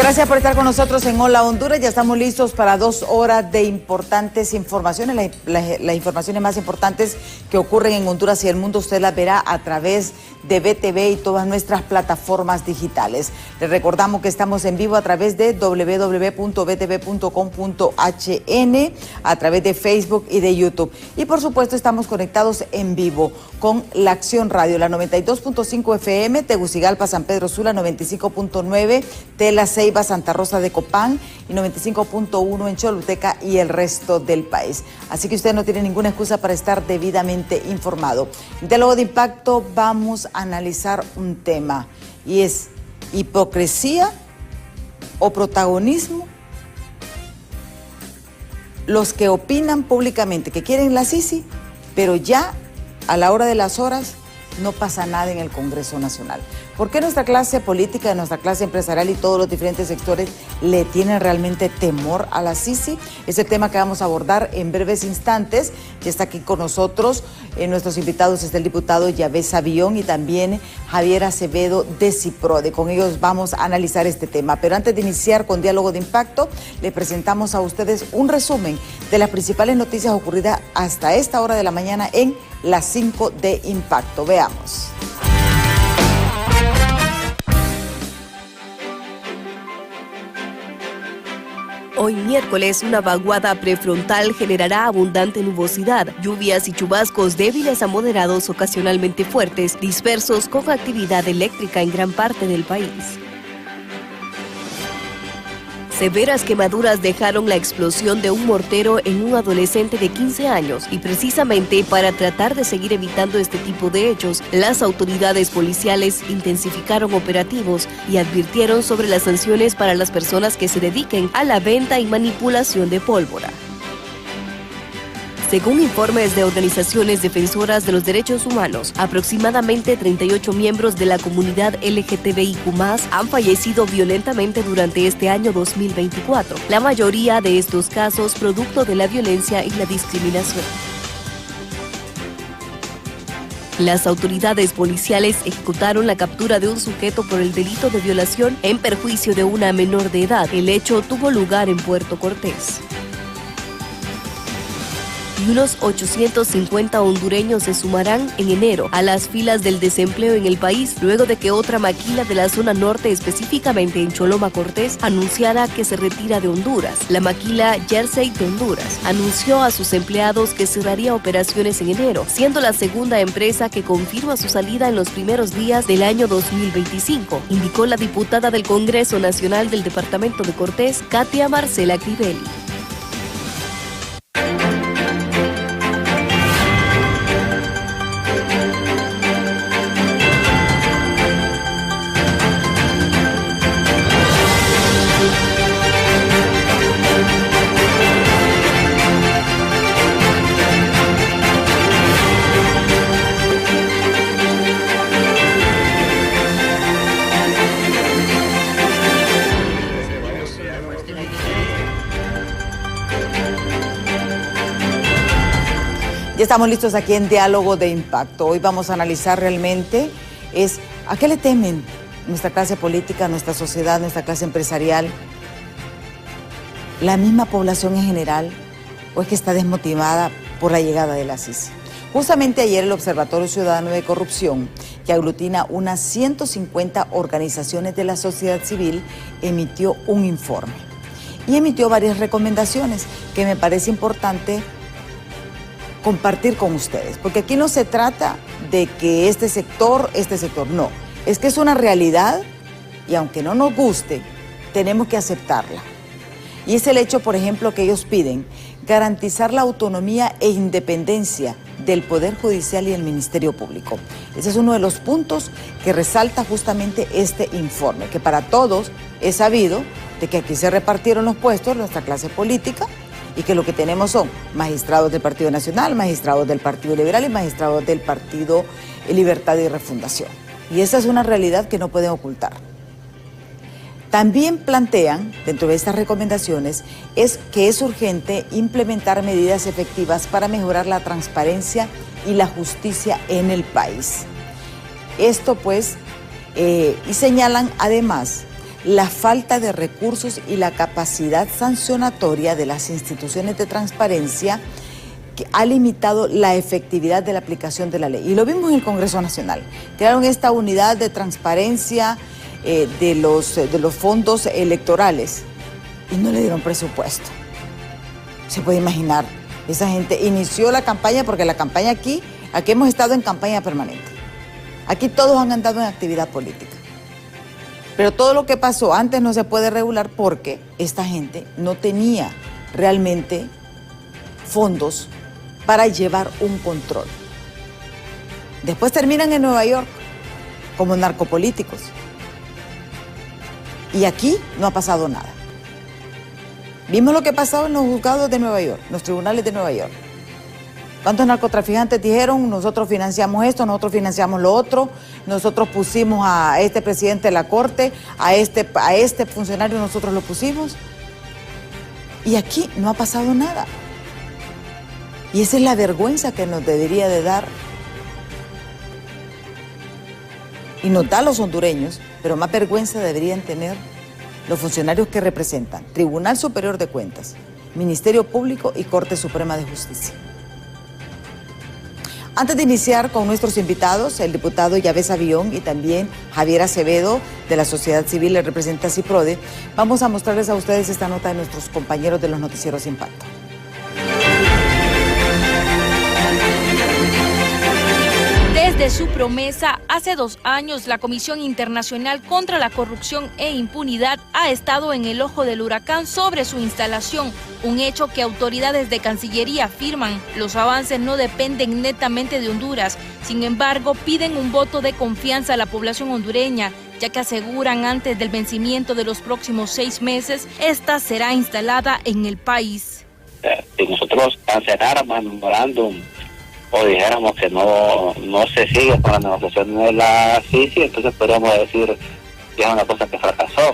Gracias por estar con nosotros en Hola Honduras. Ya estamos listos para 2 horas de importantes informaciones. Las informaciones más importantes que ocurren en Honduras y el mundo usted las verá a través de BTV y todas nuestras plataformas digitales. Les recordamos que estamos en vivo a través de www.btv.com.hn, a través de Facebook y de YouTube. Y por supuesto estamos conectados en vivo con la Acción Radio, la 92.5 FM, Tegucigalpa, San Pedro Sula, 95.9, Tela, Ceiba, Santa Rosa de Copán y 95.1 en Choluteca y el resto del país. Así que usted no tiene ninguna excusa para estar debidamente informado. En Diálogo de Impacto vamos a analizar un tema y es hipocresía o protagonismo. Los que opinan públicamente que quieren la Sisi, pero ya a la hora de las horas no pasa nada en el Congreso Nacional. ¿Por qué nuestra clase política, nuestra clase empresarial y todos los diferentes sectores le tienen realmente temor a la Sisi? Es el tema que vamos a abordar en breves instantes. Ya está aquí con nosotros, nuestros invitados está el diputado Yahvé Sabión y también Javier Acevedo de Ciprode. Con ellos vamos a analizar este tema. Pero antes de iniciar con Diálogo de Impacto, les presentamos a ustedes un resumen de las principales noticias ocurridas hasta esta hora de la mañana en las 5 de Impacto. Veamos. Hoy miércoles, una vaguada prefrontal generará abundante nubosidad, lluvias y chubascos débiles a moderados ocasionalmente fuertes, dispersos con actividad eléctrica en gran parte del país. Severas quemaduras dejaron la explosión de un mortero en un adolescente de 15 años y precisamente para tratar de seguir evitando este tipo de hechos, las autoridades policiales intensificaron operativos y advirtieron sobre las sanciones para las personas que se dediquen a la venta y manipulación de pólvora. Según informes de organizaciones defensoras de los derechos humanos, aproximadamente 38 miembros de la comunidad LGTBIQ+ han fallecido violentamente durante este año 2024, la mayoría de estos casos producto de la violencia y la discriminación. Las autoridades policiales ejecutaron la captura de un sujeto por el delito de violación en perjuicio de una menor de edad. El hecho tuvo lugar en Puerto Cortés. Y unos 850 hondureños se sumarán en enero a las filas del desempleo en el país, luego de que otra maquila de la zona norte, específicamente en Choloma Cortés, anunciara que se retira de Honduras. La maquila Jersey de Honduras anunció a sus empleados que cerraría operaciones en enero, siendo la segunda empresa que confirma su salida en los primeros días del año 2025, indicó la diputada del Congreso Nacional del Departamento de Cortés, Katia Marcela Crivelli. Ya estamos listos aquí en Diálogo de Impacto. Hoy vamos a analizar realmente a qué le temen nuestra clase política, nuestra sociedad, nuestra clase empresarial, la misma población en general, o es que está desmotivada por la llegada de la Sisi. Justamente ayer el Observatorio Ciudadano de Corrupción, que aglutina unas 150 organizaciones de la sociedad civil, emitió un informe y emitió varias recomendaciones que me parece importante compartir con ustedes, porque aquí no se trata de que este sector, no, es que es una realidad y aunque no nos guste, tenemos que aceptarla. Y es el hecho, por ejemplo, que ellos piden garantizar la autonomía e independencia del Poder Judicial y el Ministerio Público. Ese es uno de los puntos que resalta justamente este informe, que para todos es sabido de que aquí se repartieron los puestos de nuestra clase política, y que lo que tenemos son magistrados del Partido Nacional, magistrados del Partido Liberal y magistrados del Partido Libertad y Refundación. Y esa es una realidad que no pueden ocultar. También plantean, dentro de estas recomendaciones, que es urgente implementar medidas efectivas para mejorar la transparencia y la justicia en el país. Esto pues, y señalan además la falta de recursos y la capacidad sancionatoria de las instituciones de transparencia que ha limitado la efectividad de la aplicación de la ley. Y lo vimos en el Congreso Nacional. Crearon esta unidad de transparencia de los fondos electorales y no le dieron presupuesto. Se puede imaginar, esa gente inició la campaña, porque la campaña aquí hemos estado en campaña permanente. Aquí todos han andado en actividad política. Pero todo lo que pasó antes no se puede regular porque esta gente no tenía realmente fondos para llevar un control. Después terminan en Nueva York como narcopolíticos. Y aquí no ha pasado nada. Vimos lo que pasaba en los juzgados de Nueva York, los tribunales de Nueva York. ¿Cuántos narcotraficantes dijeron, nosotros financiamos esto, nosotros financiamos lo otro, nosotros pusimos a este presidente de la corte, a este funcionario nosotros lo pusimos? Y aquí no ha pasado nada. Y esa es la vergüenza que nos debería de dar. Y nos da a los hondureños, pero más vergüenza deberían tener los funcionarios que representan Tribunal Superior de Cuentas, Ministerio Público y Corte Suprema de Justicia. Antes de iniciar con nuestros invitados, el diputado Yavés Avión y también Javier Acevedo de la sociedad civil, le representa CIPRODE, vamos a mostrarles a ustedes esta nota de nuestros compañeros de los noticieros Impacto. Desde su promesa, hace 2 años, la Comisión Internacional contra la Corrupción e Impunidad ha estado en el ojo del huracán sobre su instalación, un hecho que autoridades de Cancillería afirman. Los avances no dependen netamente de Honduras, sin embargo, piden un voto de confianza a la población hondureña, ya que aseguran antes del vencimiento de los próximos 6 meses, esta será instalada en el país. Si nosotros canceláramos el memorándum o dijéramos que no se sigue con la negociación de la CICI, entonces podríamos decir que es una cosa que fracasó.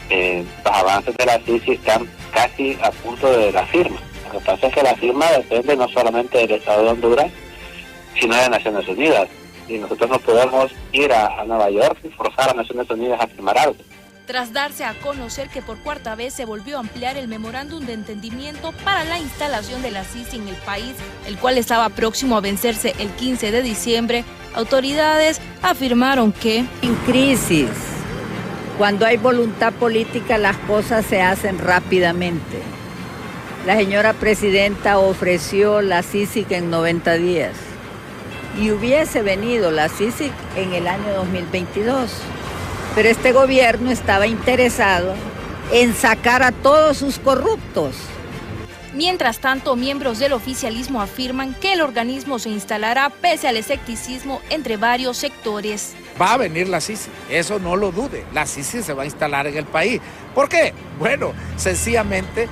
Los avances de la CICI están casi a punto de la firma. Lo que pasa es que la firma depende no solamente del Estado de Honduras, sino de Naciones Unidas. Y nosotros no podemos ir a Nueva York y forzar a Naciones Unidas a firmar algo. Tras darse a conocer que por 4ª vez se volvió a ampliar el memorándum de entendimiento para la instalación de la CICI en el país, el cual estaba próximo a vencerse el 15 de diciembre, autoridades afirmaron que en crisis, cuando hay voluntad política, las cosas se hacen rápidamente. La señora presidenta ofreció la CICI en 90 días y hubiese venido la CICI en el año 2022. Pero este gobierno estaba interesado en sacar a todos sus corruptos. Mientras tanto, miembros del oficialismo afirman que el organismo se instalará pese al escepticismo entre varios sectores. Va a venir la CICI, eso no lo dude, la CICI se va a instalar en el país. ¿Por qué? Bueno, sencillamente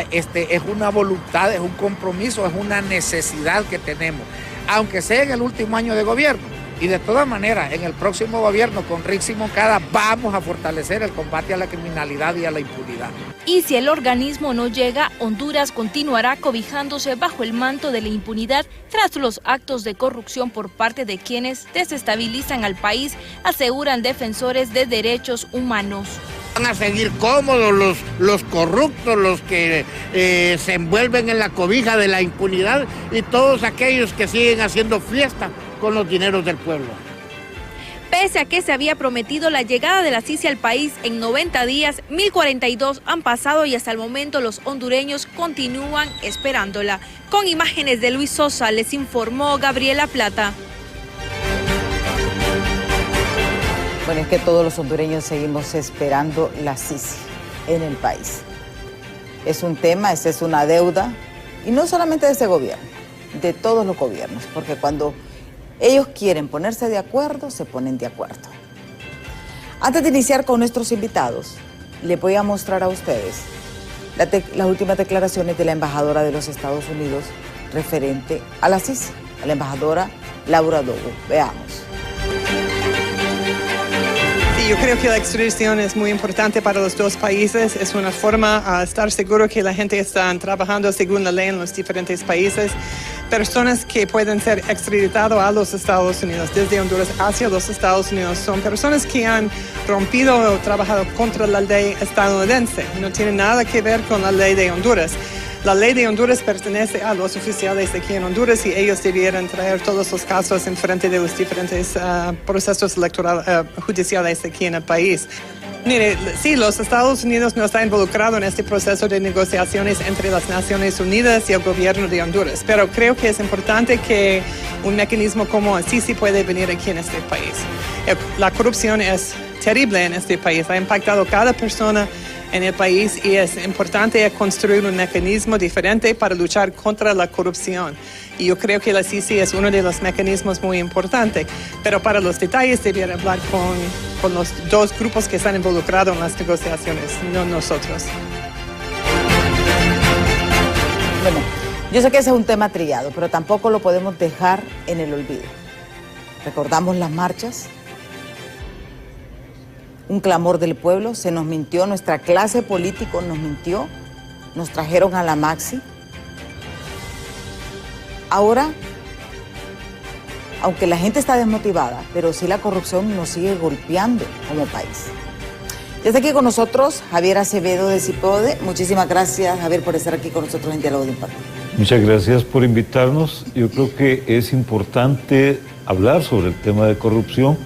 es una voluntad, es un compromiso, es una necesidad que tenemos, aunque sea en el último año de gobierno. Y de todas maneras, en el próximo gobierno con Rixi Moncada vamos a fortalecer el combate a la criminalidad y a la impunidad. Y si el organismo no llega, Honduras continuará cobijándose bajo el manto de la impunidad tras los actos de corrupción por parte de quienes desestabilizan al país, aseguran defensores de derechos humanos. Van a seguir cómodos los corruptos, los que se envuelven en la cobija de la impunidad y todos aquellos que siguen haciendo fiesta con los dineros del pueblo. Pese a que se había prometido la llegada de la CICI al país en 90 días, 1042 han pasado y hasta el momento los hondureños continúan esperándola. Con imágenes de Luis Sosa, les informó Gabriela Plata. Bueno, es que todos los hondureños seguimos esperando la CICI en el país. Es un tema, esa es una deuda, y no solamente de este gobierno, de todos los gobiernos, porque cuando ellos quieren ponerse de acuerdo, se ponen de acuerdo. Antes de iniciar con nuestros invitados, les voy a mostrar a ustedes las últimas declaraciones de la embajadora de los Estados Unidos referente a la CICI, a la embajadora Laura Dogo. Veamos. Yo creo que la extradición es muy importante para los dos países. Es una forma de estar seguro que la gente está trabajando según la ley en los diferentes países. personas que pueden ser extraditadas a los Estados Unidos, desde Honduras hacia los Estados Unidos, son personas que han rompido o trabajado contra la ley estadounidense. No tiene nada que ver con la ley de Honduras. La ley de Honduras pertenece a los oficiales aquí en Honduras y ellos debieran traer todos los casos en frente de los diferentes procesos judiciales aquí en el país. Mire, sí, los Estados Unidos no están involucrados en este proceso de negociaciones entre las Naciones Unidas y el gobierno de Honduras, pero creo que es importante que un mecanismo como así sí puede venir aquí en este país. La corrupción es terrible en este país, ha impactado a cada persona en el país y es importante construir un mecanismo diferente para luchar contra la corrupción. Y yo creo que la CICI es uno de los mecanismos muy importantes, pero para los detalles debería hablar con los dos grupos que están involucrados en las negociaciones, no nosotros. Bueno, yo sé que ese es un tema trillado, pero tampoco lo podemos dejar en el olvido. Recordamos las marchas, un clamor del pueblo, se nos mintió, nuestra clase política nos mintió, nos trajeron a la Maxi. Ahora, aunque la gente está desmotivada, pero sí la corrupción nos sigue golpeando como país. Ya está aquí con nosotros Javier Acevedo de CIPODE. Muchísimas gracias, Javier, por estar aquí con nosotros en Diálogo de Impacto. Muchas gracias por invitarnos. Yo creo que es importante hablar sobre el tema de corrupción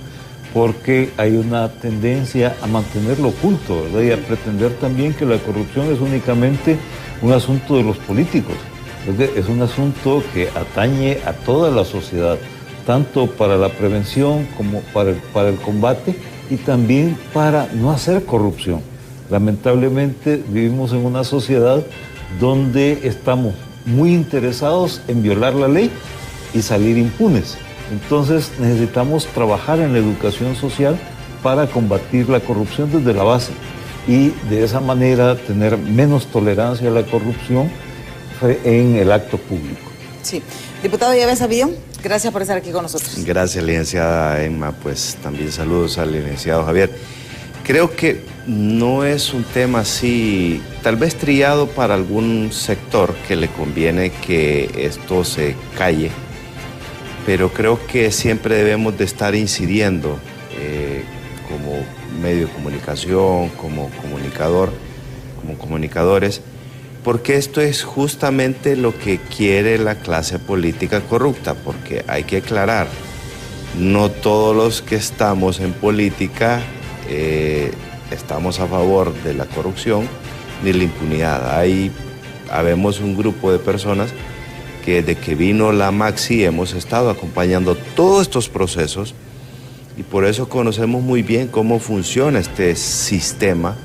porque hay una tendencia a mantenerlo oculto, ¿verdad? Y a pretender también que la corrupción es únicamente un asunto de los políticos. Es un asunto que atañe a toda la sociedad, tanto para la prevención como para el combate y también para no hacer corrupción. Lamentablemente vivimos en una sociedad donde estamos muy interesados en violar la ley y salir impunes. Entonces necesitamos trabajar en la educación social para combatir la corrupción desde la base y de esa manera tener menos tolerancia a la corrupción en el acto público. Sí. Diputado Yves Avión, gracias por estar aquí con nosotros. Gracias, licenciada Emma, pues también saludos al licenciado Javier. Creo que no es un tema así, tal vez trillado para algún sector que le conviene que esto se calle, pero creo que siempre debemos de estar incidiendo como medio de comunicación, como comunicadores, porque esto es justamente lo que quiere la clase política corrupta, porque hay que aclarar, no todos los que estamos en política estamos a favor de la corrupción ni la impunidad. Habemos un grupo de personas que desde que vino la Maxi hemos estado acompañando todos estos procesos y por eso conocemos muy bien cómo funciona este sistema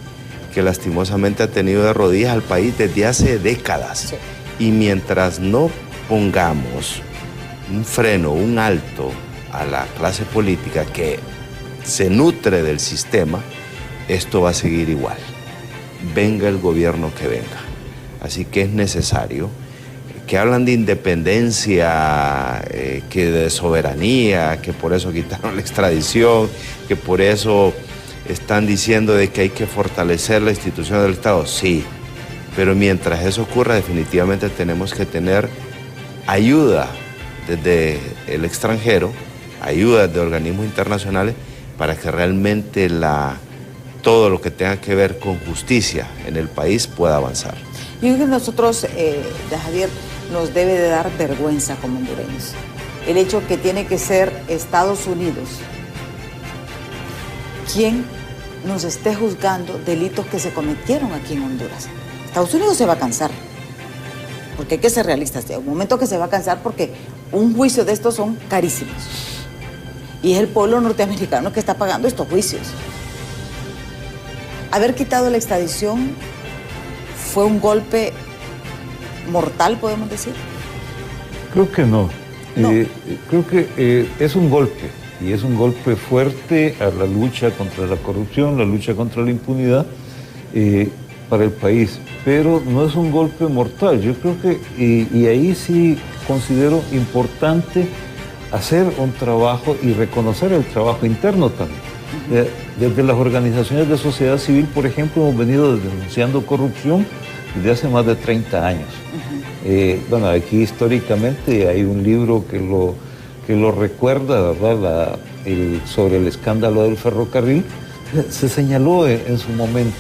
que lastimosamente ha tenido de rodillas al país desde hace décadas. Sí. Y mientras no pongamos un freno, un alto a la clase política que se nutre del sistema, esto va a seguir igual. Venga el gobierno que venga. Así que es necesario que hablan de independencia, que de soberanía, que por eso quitaron la extradición, que por eso están diciendo de que hay que fortalecer la institución del Estado. Sí, pero mientras eso ocurra, definitivamente tenemos que tener ayuda desde el extranjero, ayuda de organismos internacionales, para que realmente todo lo que tenga que ver con justicia en el país pueda avanzar. Yo creo que nosotros, Javier, nos debe de dar vergüenza como hondureños. El hecho que tiene que ser Estados Unidos quien nos esté juzgando delitos que se cometieron aquí en Honduras. Estados Unidos se va a cansar, porque hay que ser realistas. Hay un momento que se va a cansar porque un juicio de estos son carísimos. Y es el pueblo norteamericano que está pagando estos juicios. Haber quitado la extradición fue un golpe mortal, podemos decir. Creo que no. Creo que es un golpe. Y es un golpe fuerte a la lucha contra la corrupción, la lucha contra la impunidad para el país. Pero no es un golpe mortal. Yo creo que, y ahí sí considero importante hacer un trabajo y reconocer el trabajo interno también. Desde las organizaciones de sociedad civil, por ejemplo, hemos venido denunciando corrupción desde hace más de 30 años. Bueno, aquí históricamente hay un libro que lo recuerda, ¿verdad? Sobre el escándalo del ferrocarril, se señaló en su momento,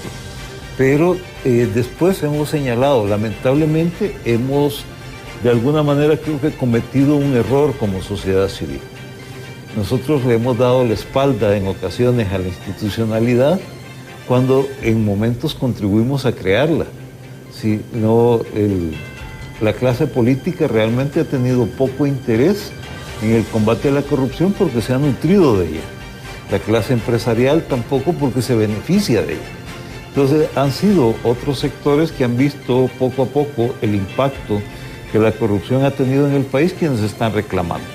pero después hemos señalado, lamentablemente hemos de alguna manera creo que cometido un error como sociedad civil. Nosotros le hemos dado la espalda en ocasiones a la institucionalidad cuando en momentos contribuimos a crearla. Si no, la clase política realmente ha tenido poco interés en el combate a la corrupción porque se ha nutrido de ella. La clase empresarial tampoco porque se beneficia de ella. Entonces han sido otros sectores que han visto poco a poco el impacto que la corrupción ha tenido en el país quienes están reclamando.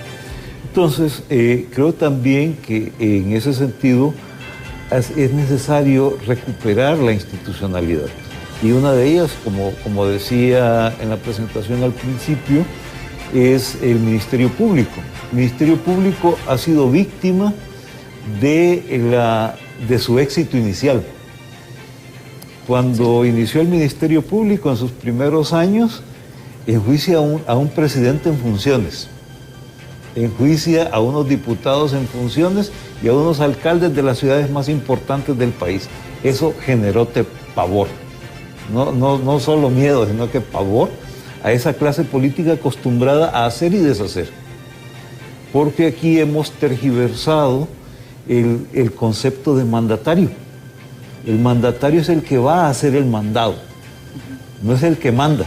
Entonces creo también que en ese sentido es necesario recuperar la institucionalidad. Y una de ellas, como decía en la presentación al principio, es el Ministerio Público. El Ministerio Público ha sido víctima de su éxito inicial. Cuando inició el Ministerio Público en sus primeros años, enjuicia a un presidente en funciones, enjuicia a unos diputados en funciones y a unos alcaldes de las ciudades más importantes del país. Eso generó pavor. No solo miedo, sino que pavor a esa clase política acostumbrada a hacer y deshacer. Porque aquí hemos tergiversado el concepto de mandatario. El mandatario es el que va a hacer el mandado, no es el que manda.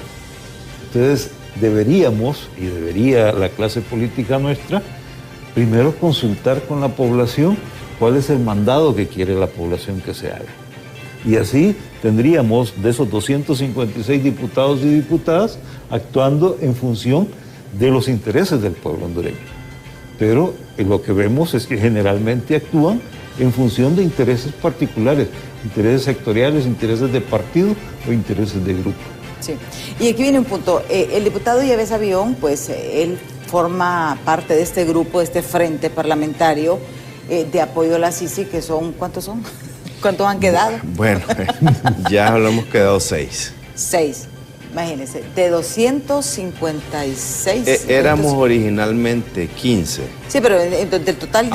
Entonces deberíamos, y debería la clase política nuestra, primero consultar con la población cuál es el mandado que quiere la población que se haga. Y así tendríamos de esos 256 diputados y diputadas actuando en función de los intereses del pueblo hondureño. Pero lo que vemos es que generalmente actúan en función de intereses particulares, intereses sectoriales, intereses de partido o intereses de grupo. Sí, y aquí viene un punto. El diputado Yves Avión, pues él forma parte de este grupo, de este frente parlamentario de apoyo a la Sisi, que son, ¿cuántos son? ¿Cuántos han quedado? Bueno, ya lo hemos quedado 6. 6, imagínense, de 256. Éramos originalmente 15. Sí, pero del total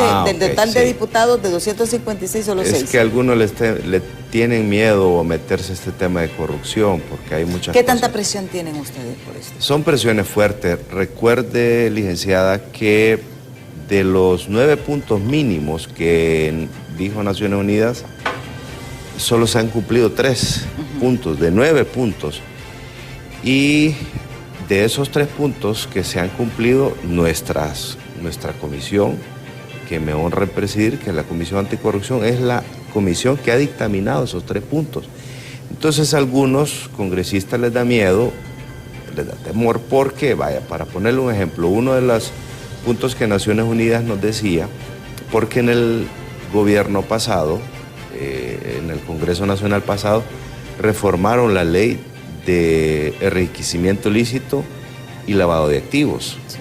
de diputados, de 256 solo 6. Es que algunos le tienen miedo a meterse a este tema de corrupción, porque hay muchas ¿Qué cosas. tanta presión tienen ustedes por esto? Son presiones fuertes. Recuerde, licenciada, que de los 9 puntos mínimos que dijo Naciones Unidas, solo se han cumplido 3 puntos, de 9 puntos. Y de esos 3 puntos que se han cumplido, nuestra comisión, que me honra presidir, que es la Comisión Anticorrupción, es la comisión que ha dictaminado esos 3 puntos. Entonces a algunos congresistas les da miedo, les da temor, porque, vaya, para ponerle un ejemplo, uno de los puntos que Naciones Unidas nos decía, porque en el gobierno pasado, en el Congreso Nacional pasado, reformaron la ley de enriquecimiento ilícito y lavado de activos. Sí.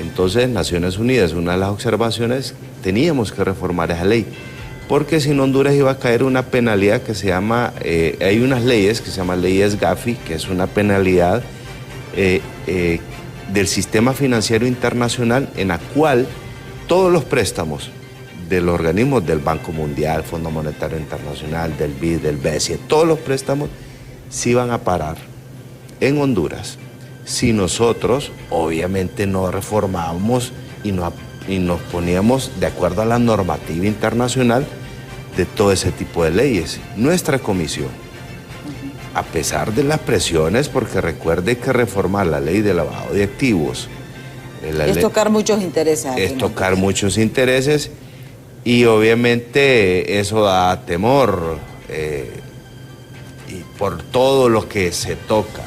Entonces, Naciones Unidas, una de las observaciones, teníamos que reformar esa ley, porque si no Honduras iba a caer una penalidad que se llama, hay unas leyes que se llaman leyes Gafi, que es una penalidad del sistema financiero internacional, en la cual todos los préstamos de los organismos del Banco Mundial, Fondo Monetario Internacional, del BID, del BCE, todos los préstamos se iban a parar en Honduras si nosotros obviamente no reformábamos y nos poníamos de acuerdo a la normativa internacional de todo ese tipo de leyes. Nuestra comisión, a pesar de las presiones, porque recuerde que reformar la ley de lavado de activos es tocar muchos intereses. Es tocar muchos intereses y obviamente eso da temor y por todo lo que se toca.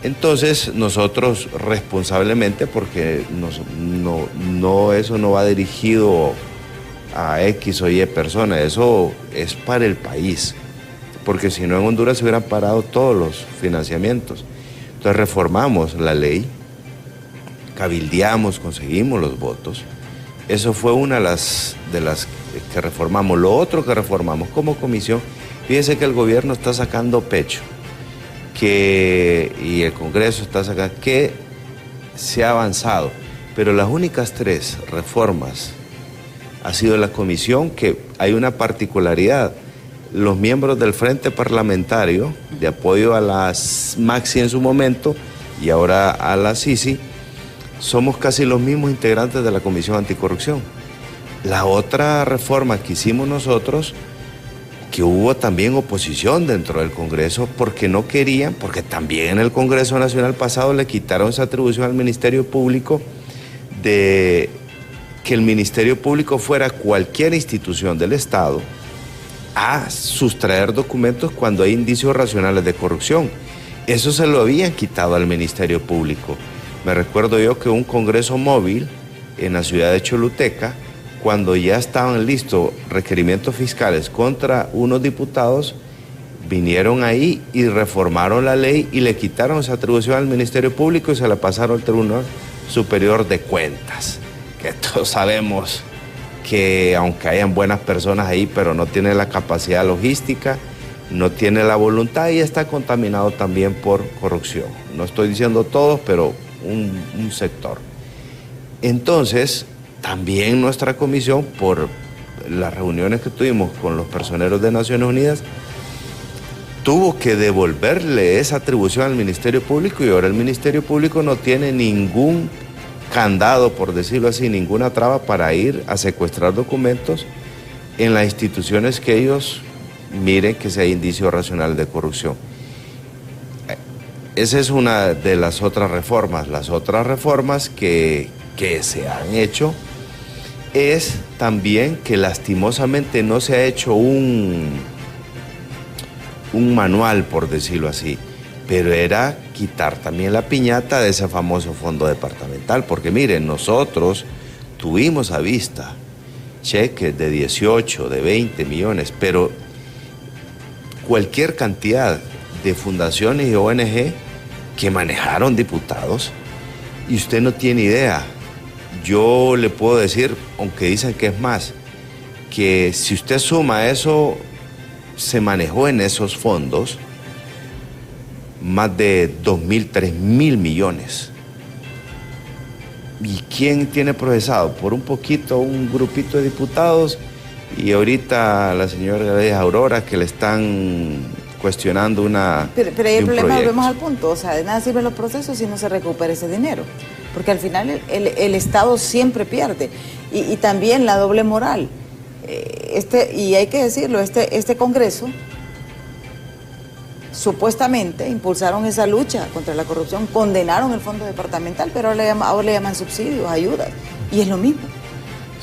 Entonces nosotros responsablemente, porque eso no va dirigido a X o Y persona, eso es para el país, porque si no en Honduras se hubieran parado todos los financiamientos. Entonces reformamos la ley, cabildeamos, conseguimos los votos. Eso fue una de las que reformamos. Lo otro que reformamos como comisión, fíjense que el gobierno está sacando pecho y el Congreso está sacando, que se ha avanzado. Pero las únicas 3 reformas ha sido la comisión, que hay una particularidad. Los miembros del Frente Parlamentario de apoyo a la Maxi en su momento y ahora a la Sisi, somos casi los mismos integrantes de la Comisión Anticorrupción. La otra reforma que hicimos nosotros, que hubo también oposición dentro del Congreso porque no querían, porque también en el Congreso Nacional pasado le quitaron esa atribución al Ministerio Público de que el Ministerio Público fuera cualquier institución del Estado a sustraer documentos cuando hay indicios racionales de corrupción. Eso se lo habían quitado al Ministerio Público. Me recuerdo yo que un congreso móvil en la ciudad de Choluteca, cuando ya estaban listos requerimientos fiscales contra unos diputados, vinieron ahí y reformaron la ley y le quitaron esa atribución al Ministerio Público y se la pasaron al Tribunal Superior de Cuentas, que todos sabemos que aunque hayan buenas personas ahí, pero no tiene la capacidad logística, no tiene la voluntad y está contaminado también por corrupción. No estoy diciendo todos, pero un sector. Entonces, también nuestra comisión, por las reuniones que tuvimos con los personeros de Naciones Unidas, tuvo que devolverle esa atribución al Ministerio Público y ahora el Ministerio Público no tiene ningún candado, por decirlo así, ninguna traba para ir a secuestrar documentos en las instituciones que ellos miren que sea indicio racional de corrupción. Esa es una de las otras reformas. Las otras reformas que se han hecho es también que lastimosamente no se ha hecho un manual, por decirlo así, pero era quitar también la piñata de ese famoso fondo departamental, porque miren, nosotros tuvimos a vista cheques de 18, de 20 millones, pero cualquier cantidad de fundaciones y ONG que manejaron diputados, y usted no tiene idea. Yo le puedo decir, aunque dicen que es más, que si usted suma eso, se manejó en esos fondos más de 2.000, 3.000 millones. ¿Y quién tiene procesado? Por un poquito, un grupito de diputados, y ahorita la señora Aurora, que le están cuestionando Pero ahí el problema, volvemos al punto, o sea, de nada sirven los procesos si no se recupera ese dinero, porque al final el Estado siempre pierde, y también la doble moral. Y hay que decirlo, este Congreso supuestamente impulsaron esa lucha contra la corrupción, condenaron el fondo departamental, pero ahora le llaman subsidios, ayudas, y es lo mismo.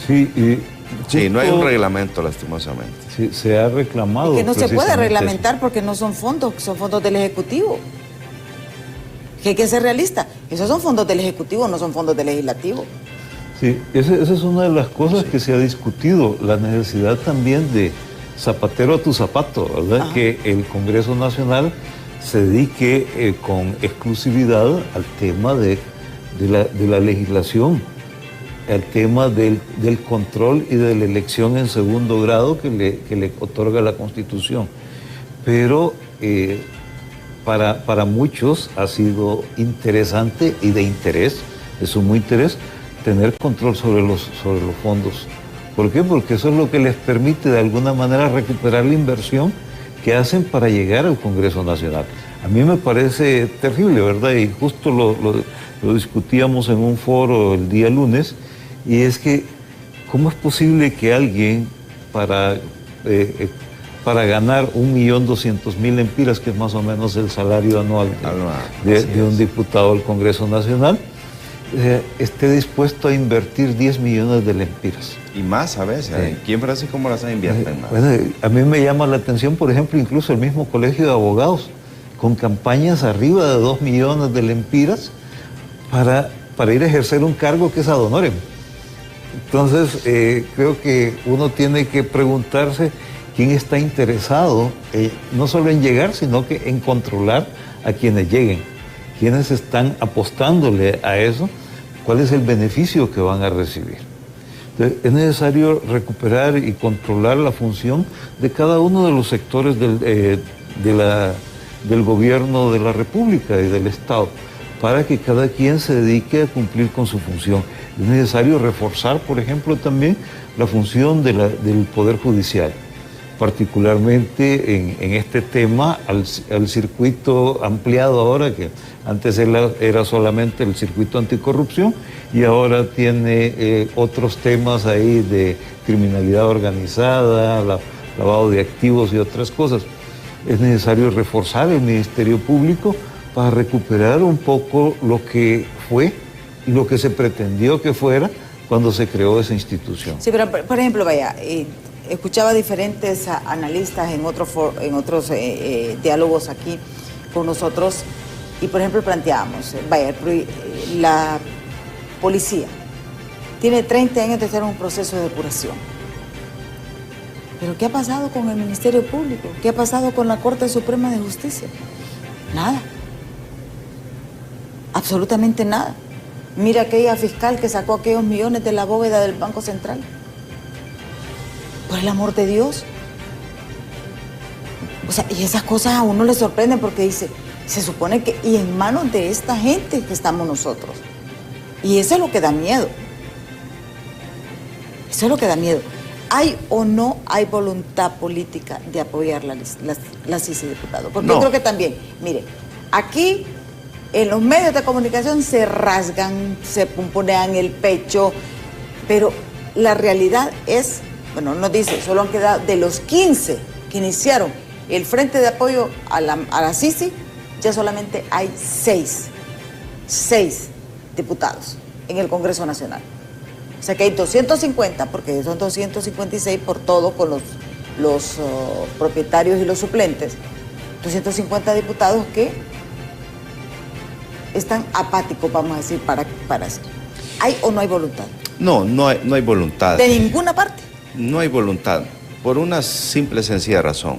Sí, no hay un reglamento, lastimosamente. Sí, se ha reclamado. Y que no se puede reglamentar porque no son fondos del Ejecutivo. Que hay que ser realista. Esos son fondos del Ejecutivo, no son fondos del Legislativo. Sí, esa es una de las cosas que se ha discutido, la necesidad también de zapatero a tu zapato, ¿verdad? Ajá. Que el Congreso Nacional se dedique con exclusividad al tema de la legislación, al tema del control y de la elección en segundo grado que le otorga la Constitución. Pero para muchos ha sido interesante y de interés, de sumo interés, tener control sobre los fondos. ¿Por qué? Porque eso es lo que les permite de alguna manera recuperar la inversión que hacen para llegar al Congreso Nacional. A mí me parece terrible, ¿verdad? Y justo lo discutíamos en un foro el día lunes, y es que ¿cómo es posible que alguien para ganar 1.200.000 lempiras, que es más o menos el salario anual de un diputado del Congreso Nacional, esté dispuesto a invertir 10 millones de lempiras? Y más a veces. Sí. ¿Quién Brasil cómo las invierten más? Bueno, a mí me llama la atención, por ejemplo, incluso el mismo Colegio de Abogados, con campañas arriba de 2 millones de lempiras para ir a ejercer un cargo que es ad honorem. Entonces, creo que uno tiene que preguntarse quién está interesado, no solo en llegar, sino que en controlar a quienes lleguen, quienes están apostándole a eso, cuál es el beneficio que van a recibir. Entonces, es necesario recuperar y controlar la función de cada uno de los sectores de del gobierno de la República y del Estado, para que cada quien se dedique a cumplir con su función. Es necesario reforzar, por ejemplo, también la función del Poder Judicial, particularmente en este tema al circuito ampliado ahora, que antes era solamente el circuito anticorrupción y ahora tiene otros temas ahí de criminalidad organizada, lavado de activos y otras cosas. Es necesario reforzar el Ministerio Público para recuperar un poco lo que fue y lo que se pretendió que fuera cuando se creó esa institución. Sí, pero por ejemplo, vaya, escuchaba diferentes analistas en otros diálogos aquí con nosotros y, por ejemplo, planteábamos, vaya, la policía tiene 30 años de estar en un proceso de depuración. ¿Pero qué ha pasado con el Ministerio Público? ¿Qué ha pasado con la Corte Suprema de Justicia? Nada. Absolutamente nada. Mira aquella fiscal que sacó aquellos millones de la bóveda del Banco Central. Por el amor de Dios. O sea, y esas cosas a uno le sorprenden porque dice, se supone que, y en manos de esta gente que estamos nosotros. Y eso es lo que da miedo. Eso es lo que da miedo. ¿Hay o no hay voluntad política de apoyar la CICI, diputado? Porque no. Yo creo que también, mire, aquí en los medios de comunicación se rasgan, se pumponean el pecho, pero la realidad es, bueno, nos dice, solo han quedado de los 15 que iniciaron el Frente de Apoyo a la CICI, ya solamente hay 6 diputados en el Congreso Nacional. O sea que hay 250, porque son 256 por todo, con los propietarios y los suplentes, 250 diputados que están apáticos, vamos a decir, para eso. ¿Hay o no hay voluntad? No hay voluntad. ¿De ninguna parte? No hay voluntad, por una simple, sencilla razón.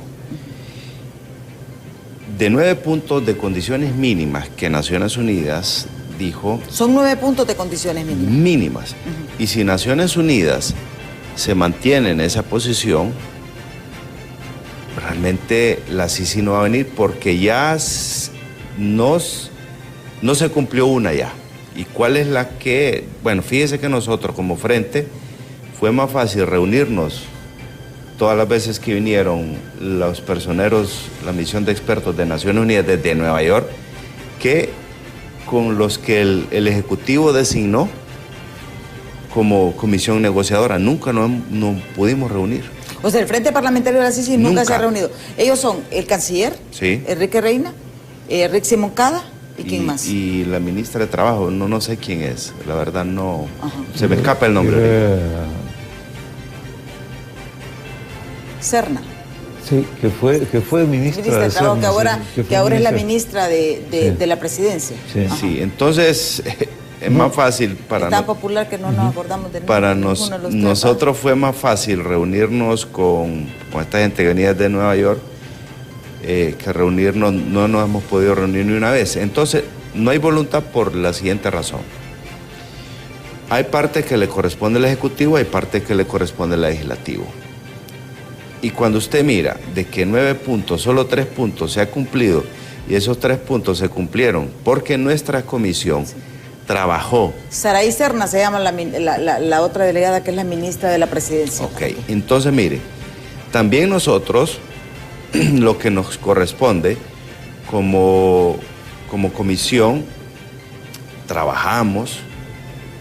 De 9 puntos de condiciones mínimas que Naciones Unidas dijo... Son 9 puntos de condiciones mínimas. Mínimas. Y si Naciones Unidas se mantiene en esa posición, realmente la CICI no va a venir porque ya no se cumplió una ya. ¿Y cuál es la que...? Bueno, fíjese que nosotros como frente fue más fácil reunirnos todas las veces que vinieron los personeros, la misión de expertos de Naciones Unidas desde Nueva York, que con los que el Ejecutivo designó como comisión negociadora. Nunca nos pudimos reunir. O sea, el Frente Parlamentario de la CICI nunca se ha reunido. Ellos son el canciller, sí, Enrique Reina, Rixi Moncada, ¿y quién más? Y la ministra de Trabajo, no sé quién es, la verdad no... Ajá. Se me escapa el nombre. Serna. Sí, que fue ministra de Trabajo, Serna, que ahora es la ministra de la presidencia. Sí, sí, entonces es más fácil para... Es tan popular que no nos acordamos de para nosotros fue más fácil reunirnos con esta gente que venía de Nueva York que reunirnos, no nos hemos podido reunir ni una vez. Entonces, no hay voluntad por la siguiente razón. Hay partes que le corresponde al Ejecutivo, hay partes que le corresponde al Legislativo. Y cuando usted mira de que 9 puntos, solo 3 puntos se ha cumplido, y esos 3 puntos se cumplieron porque nuestra comisión trabajó. Saraí Serna se llama la otra delegada que es la ministra de la presidencia. Ok, entonces mire, también nosotros, lo que nos corresponde como comisión, trabajamos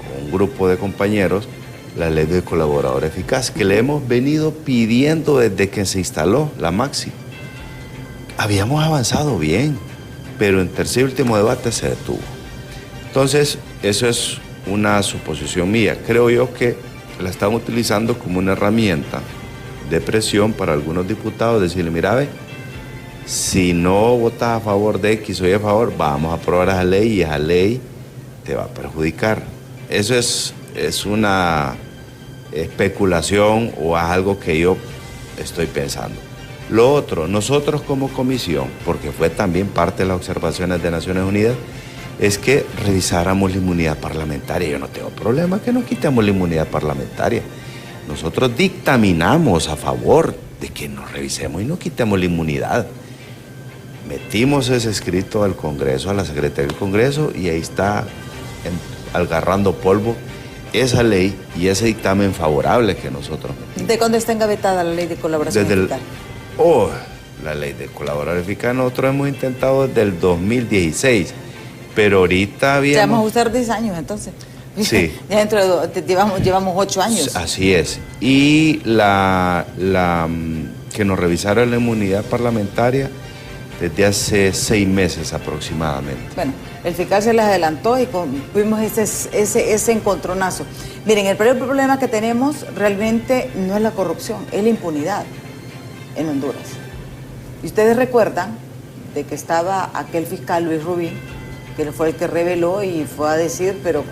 con un grupo de compañeros la ley de colaborador eficaz, que le hemos venido pidiendo desde que se instaló la Maxi. Habíamos avanzado bien, pero en tercer y último debate se detuvo. Entonces, eso es una suposición mía. Creo yo que la están utilizando como una herramienta de presión para algunos diputados, decirle, mira, ve, si no votas a favor de X o Y a favor, vamos a aprobar esa ley y esa ley te va a perjudicar. Eso es una especulación o es algo que yo estoy pensando. Lo otro, nosotros como comisión, porque fue también parte de las observaciones de Naciones Unidas, es que revisáramos la inmunidad parlamentaria. Yo no tengo problema que no quitemos la inmunidad parlamentaria. Nosotros dictaminamos a favor de que nos revisemos y no quitemos la inmunidad. metimos ese escrito al Congreso, a la Secretaría del Congreso, y ahí está agarrando polvo esa ley y ese dictamen favorable que nosotros metimos. ¿De cuándo está engavetada la ley de colaboración eficaz? La ley de colaboración eficaz nosotros hemos intentado desde el 2016, pero ahorita habíamos... Vamos a usar 10 años entonces. Sí. Ya dentro de, llevamos 8 años. Así es. Y que nos revisaron la inmunidad parlamentaria desde hace 6 meses aproximadamente. Bueno, el fiscal se les adelantó y vimos ese encontronazo. Miren, el problema que tenemos realmente no es la corrupción, es la impunidad en Honduras. Y ustedes recuerdan de que estaba aquel fiscal Luis Rubín, que fue el que reveló y fue a decir, pero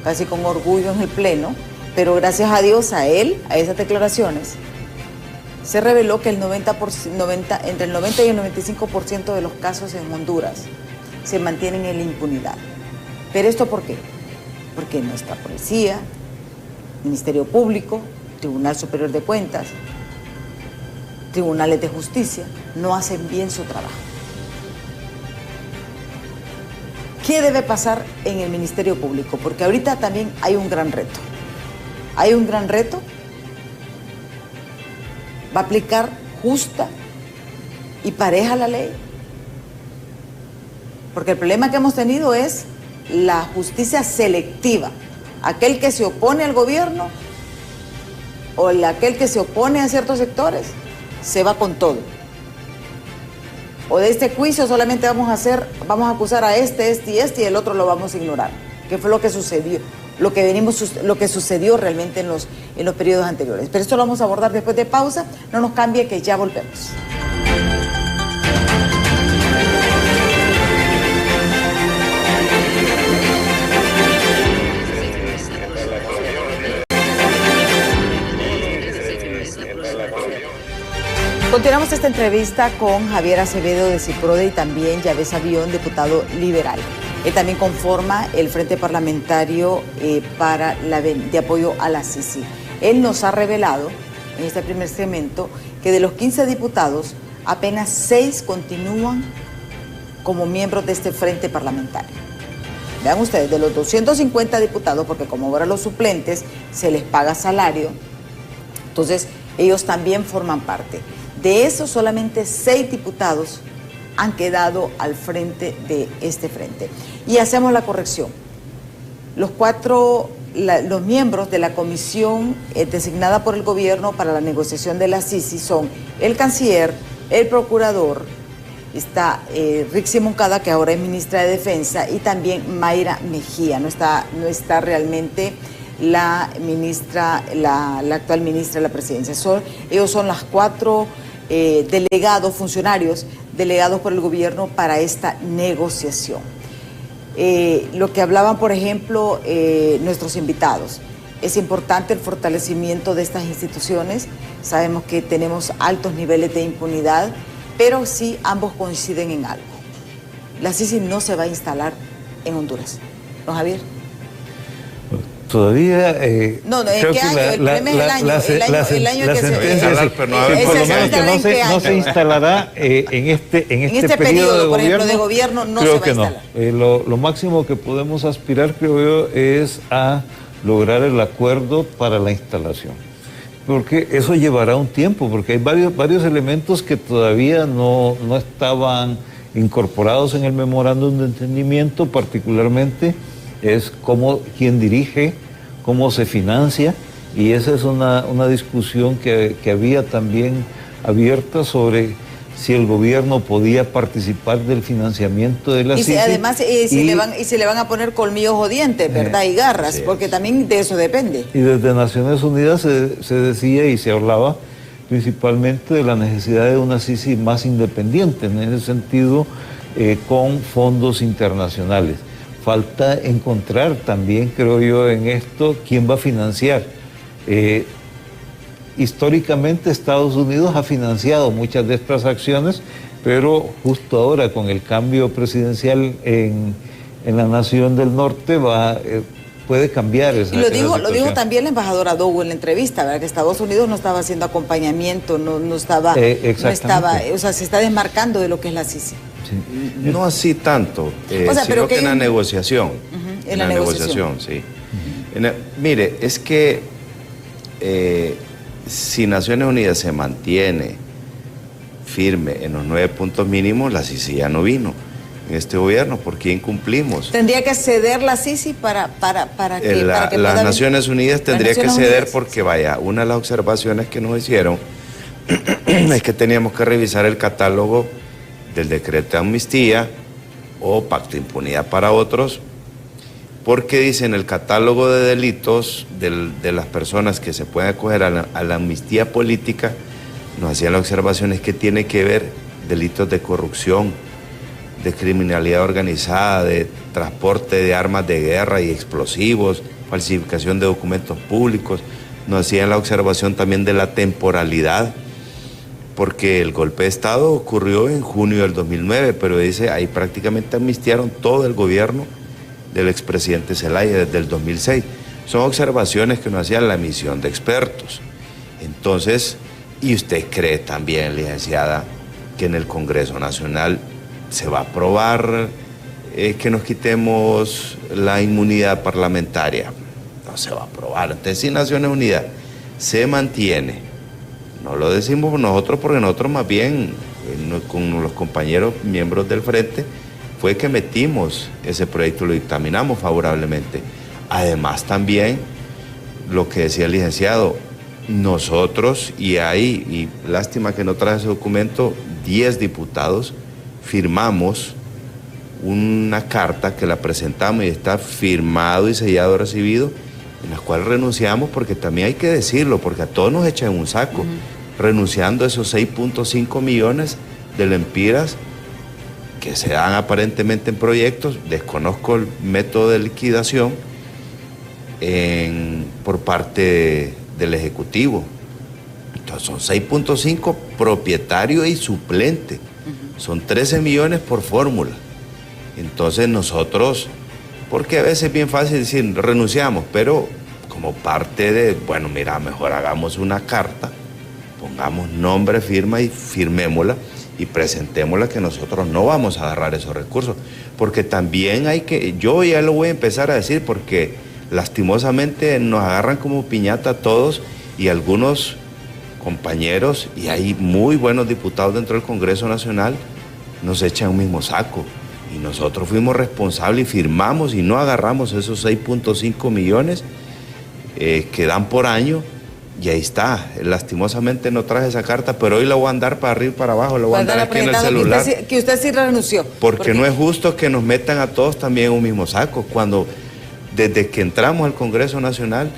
casi con orgullo en el Pleno, pero gracias a Dios, a él, a esas declaraciones, se reveló que entre el 90 y el 95% de los casos en Honduras se mantienen en la impunidad. ¿Pero esto por qué? Porque nuestra policía, Ministerio Público, Tribunal Superior de Cuentas, tribunales de justicia, no hacen bien su trabajo. ¿Qué debe pasar en el Ministerio Público? Porque ahorita también hay un gran reto. Hay un gran reto. ¿Va a aplicar justa y pareja la ley? Porque el problema que hemos tenido es la justicia selectiva. Aquel que se opone al gobierno o aquel que se opone a ciertos sectores se va con todo. O de este juicio solamente vamos a acusar a este y el otro lo vamos a ignorar. ¿Qué fue lo que sucedió? Lo que sucedió realmente en los periodos anteriores. Pero esto lo vamos a abordar después de pausa. No nos cambie, que ya volvemos. Continuamos esta entrevista con Javier Acevedo de CIPRODE y también Yavés Avión, diputado liberal. Él también conforma el Frente Parlamentario de apoyo a la Sisi. Él nos ha revelado en este primer segmento que de los 15 diputados, apenas 6 continúan como miembros de este Frente Parlamentario. Vean ustedes, de los 250 diputados, porque como ahora los suplentes se les paga salario, entonces ellos también forman parte. De esos, solamente 6 diputados han quedado al frente de este frente. Y hacemos la corrección. Los miembros de la comisión designada por el gobierno para la negociación de la Sisi son el canciller, el procurador, está Rixi Moncada, que ahora es ministra de Defensa, y también Mayra Mejía. No está realmente la actual ministra de la Presidencia. Ellos son las 4 funcionarios delegados por el gobierno para esta negociación. Lo que hablaban, por ejemplo, nuestros invitados, es importante el fortalecimiento de estas instituciones. Sabemos que tenemos altos niveles de impunidad, pero sí ambos coinciden en algo. La Sisi no se va a instalar en Honduras. ¿No, Javier? Todavía no, ¿en qué año? El problema es el año que no se instalará en este periodo de gobierno no creo se va a instalar. Lo máximo que podemos aspirar, creo yo, es a lograr el acuerdo para la instalación, porque eso llevará un tiempo, porque hay varios elementos que todavía no estaban incorporados en el memorándum de entendimiento, particularmente es quién dirige, cómo se financia, y esa es una discusión que había también abierta sobre si el gobierno podía participar del financiamiento de la Sisi. Además, si le van a poner colmillos o dientes, ¿verdad? Y garras, sí, porque también de eso depende. Y desde Naciones Unidas se decía y se hablaba principalmente de la necesidad de una Sisi más independiente, en ese sentido, con fondos internacionales. Falta encontrar también, creo yo, en esto, quién va a financiar. Históricamente Estados Unidos ha financiado muchas de estas acciones, pero justo ahora con el cambio presidencial en la Nación del Norte puede cambiar esa Y lo dijo situación. también la embajadora Dow en la entrevista, ¿verdad? Que Estados Unidos no estaba haciendo acompañamiento, no estaba, o sea, se está desmarcando de lo que es la Sisi. Sí. No así tanto, O sea, pero sino que en la negociación. En la negociación, sí. Mire, es que si Naciones Unidas se mantiene firme en los 9 puntos mínimos, la Sisi ya no vino en este gobierno. ¿Por qué incumplimos? ¿Tendría que ceder la Sisi para que las Naciones Unidas tendría que ceder Unidas. Porque vaya, una de las observaciones que nos hicieron es que teníamos que revisar el catálogo del decreto de amnistía o pacto de impunidad para otros, porque dicen el catálogo de delitos de las personas que se pueden acoger a la amnistía política, nos hacían las observaciones que tiene que ver delitos de corrupción, de criminalidad organizada, de transporte de armas de guerra y explosivos, falsificación de documentos públicos. Nos hacían la observación también de la temporalidad, porque el golpe de Estado ocurrió en junio del 2009, pero dice, ahí prácticamente amnistiaron todo el gobierno del expresidente Zelaya desde el 2006. Son observaciones que nos hacían la misión de expertos. Entonces, ¿y usted cree también, licenciada, que en el Congreso Nacional se va a aprobar que nos quitemos la inmunidad parlamentaria? No se va a aprobar. Entonces, si Naciones Unidas se mantiene, no lo decimos nosotros porque nosotros más bien, con los compañeros miembros del Frente, fue que metimos ese proyecto, lo dictaminamos favorablemente. Además también, lo que decía el licenciado, nosotros, y lástima que no traje ese documento, 10 diputados firmamos una carta que la presentamos y está firmado y sellado recibido, en la cual renunciamos, porque también hay que decirlo, porque a todos nos echan un saco, renunciando a esos 6.5 millones de lempiras que se dan aparentemente en proyectos. Desconozco el método de liquidación por parte del Ejecutivo. Entonces son 6.5 propietario y suplente. Son 13 millones por fórmula. Entonces nosotros, porque a veces es bien fácil decir renunciamos, pero como parte de, bueno, mira, mejor hagamos una carta, pongamos nombre, firma y firmémosla y presentémosla, que nosotros no vamos a agarrar esos recursos, porque también yo ya lo voy a empezar a decir, porque lastimosamente nos agarran como piñata todos, y algunos compañeros, y hay muy buenos diputados dentro del Congreso Nacional, nos echan un mismo saco. Y nosotros fuimos responsables y firmamos y no agarramos esos 6.5 millones que dan por año, y ahí está. Lastimosamente no traje esa carta, pero hoy la voy a andar para arriba y para abajo, la voy a andar aquí en el celular. Que usted sí renunció. Porque no es justo que nos metan a todos también en un mismo saco, cuando desde que entramos al Congreso Nacional,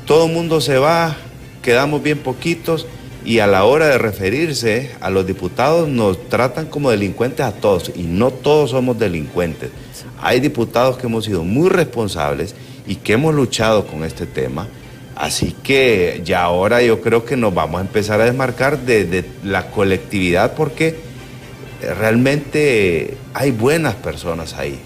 todo el mundo se va, quedamos bien poquitos, y a la hora de referirse a los diputados nos tratan como delincuentes a todos, y no todos somos delincuentes. Hay diputados que hemos sido muy responsables y que hemos luchado con este tema, así que ya ahora yo creo que nos vamos a empezar a desmarcar de la colectividad, porque realmente hay buenas personas ahí,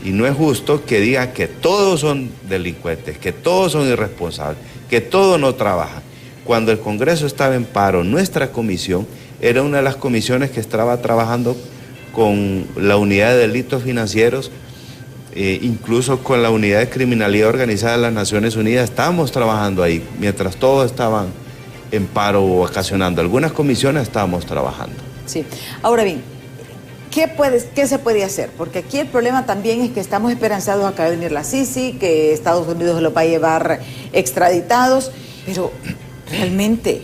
y no es justo que digan que todos son delincuentes, que todos son irresponsables, que todos no trabajan. Cuando el Congreso estaba en paro, nuestra comisión era una de las comisiones que estaba trabajando con la unidad de delitos financieros, incluso con la unidad de criminalidad organizada de las Naciones Unidas. Estábamos trabajando ahí, mientras todos estaban en paro o vacacionando. Algunas comisiones estábamos trabajando. Sí. Ahora bien, ¿qué se puede hacer? Porque aquí el problema también es que estamos esperanzados a que va a venir la Sisi, que Estados Unidos los va a llevar extraditados, pero realmente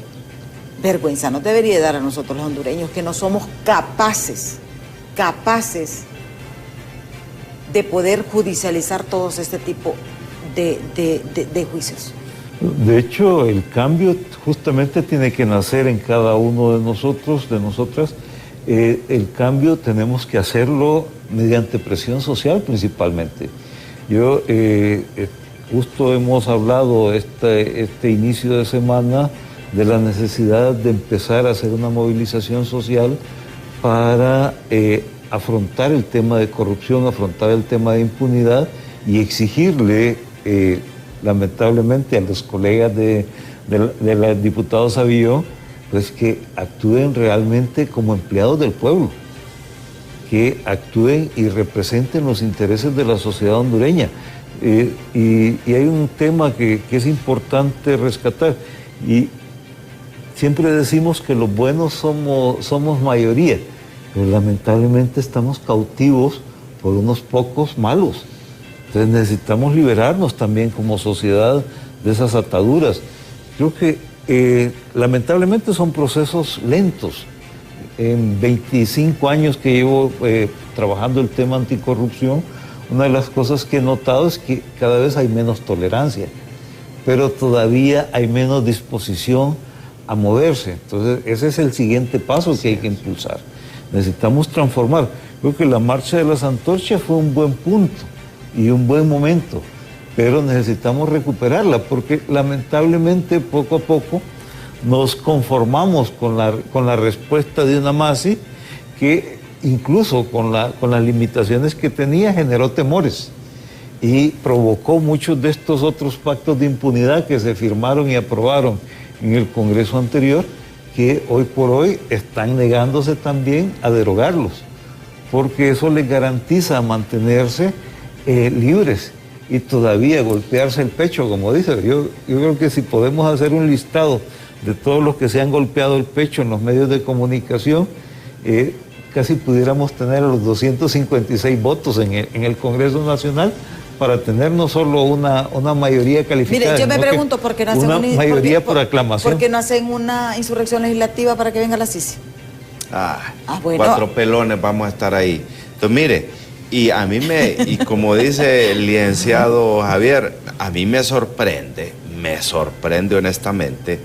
vergüenza nos debería dar a nosotros los hondureños, que no somos capaces de poder judicializar todos este tipo de juicios. De hecho, el cambio justamente tiene que nacer en cada uno de nosotros, de nosotras. El cambio tenemos que hacerlo mediante presión social principalmente. Justo hemos hablado este inicio de semana de la necesidad de empezar a hacer una movilización social para afrontar el tema de corrupción, afrontar el tema de impunidad y exigirle lamentablemente a los colegas de los diputados Sabillo, pues que actúen realmente como empleados del pueblo, que actúen y representen los intereses de la sociedad hondureña. Y hay un tema que es importante rescatar, y siempre decimos que los buenos somos mayoría, pero lamentablemente estamos cautivos por unos pocos malos. Entonces necesitamos liberarnos también como sociedad de esas ataduras. Creo que lamentablemente son procesos lentos. En 25 años que llevo trabajando el tema anticorrupción, una de las cosas que he notado es que cada vez hay menos tolerancia, pero todavía hay menos disposición a moverse. Entonces ese es el siguiente paso que hay que impulsar. Necesitamos transformar. Creo que la marcha de las antorchas fue un buen punto y un buen momento, pero necesitamos recuperarla porque lamentablemente poco a poco nos conformamos con la respuesta de una MASI que incluso con las limitaciones que tenía generó temores y provocó muchos de estos otros pactos de impunidad que se firmaron y aprobaron en el Congreso anterior, que hoy por hoy están negándose también a derogarlos, porque eso les garantiza mantenerse libres y todavía golpearse el pecho, como dice. Yo creo que si podemos hacer un listado de todos los que se han golpeado el pecho en los medios de comunicación, casi pudiéramos tener los 256 votos en el Congreso Nacional para tener no solo una mayoría calificada. Mire, yo me pregunto por qué no hacen una mayoría por aclamación. ¿Por qué no hacen una insurrección legislativa para que venga la Sisi? Bueno. 4 pelones vamos a estar ahí. Entonces, mire, y como dice el licenciado Javier, a mí me sorprende honestamente